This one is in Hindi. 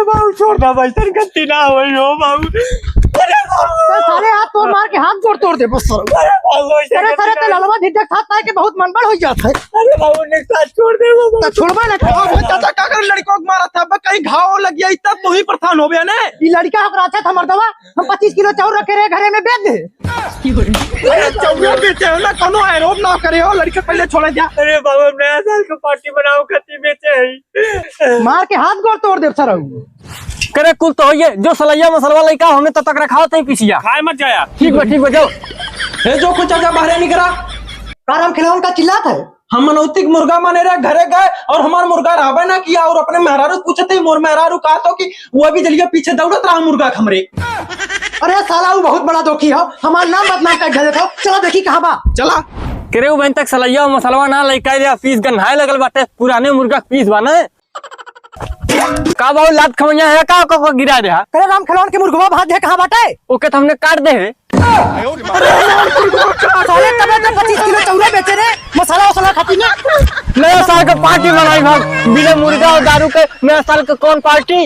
बाबू छोड़ना भाई सर गलती ना हो बाबू। सारे हाथ तोड़ मार के हाथ जोड़ तोड़ दे बस सर। अरे सारे ते ललवा धिड्डा खात पाए के बहुत मनबड़ हो जात है। अरे बाबू ने साथ छोड़ दे बाबू। तो छोड़बा ना वो चाचा का कर लड़कों को मारा था कहीं घाव लग गया इतना तो ही प्रधान हो गया ने। ई लड़का हमरा अच्छा था मर्दवा हम 25 किलो चाउर रखे रहे घरे में बेच दे। अरे चाउर बेचे हो ना कोनो आरोप ना करे हो लड़के पहले छोड़ दिया। अरे बाबू नया साल का पार्टी बनाओ खती बेचे है। मार के हाथ गोड़ तोड़ दे सर। करे कुल तो होइए जो सलैया मसलवा लइका हमने तब तक रखा होता ही पिसिया खाए मत जाया। ठीक बा जाओ। हे जो कुछ चाचा बाहर नहीं करा कारम खिलौन का चिल्लात है। हम मनौतिक मुर्गा माने रहे घरे गए और हमारा मुर्गा राबे ना किया और अपने मेहरारू पूछे थे मोर मेहरारू कहा तो कि वो अभी जलिया पीछे दौड़त रहा मुर्गा खमरे। अरे साला वो बहुत बड़ा दोखी हो हमारा नाम बदनाम कर दे देखो। चलो देखी कहां बा चला करे वो बहन तक सलैया मसलवा ना लइका रे पीस गन्हाए लगल बाटे पुराने मुर्गा पीस बना का बाबू लात खमैया है का गिरा दे। करे राम खिलौन के मुर्गवा भाग दे कहां बाटे। ओके तो हमने काट दे है। साले तबे तो 25 किलो चाउर बेचे रे मसाला वसाला खाती ना। नया साल का पार्टी मनाई भाग बिना मुर्गा और दारू के नया साल का कौन पार्टी।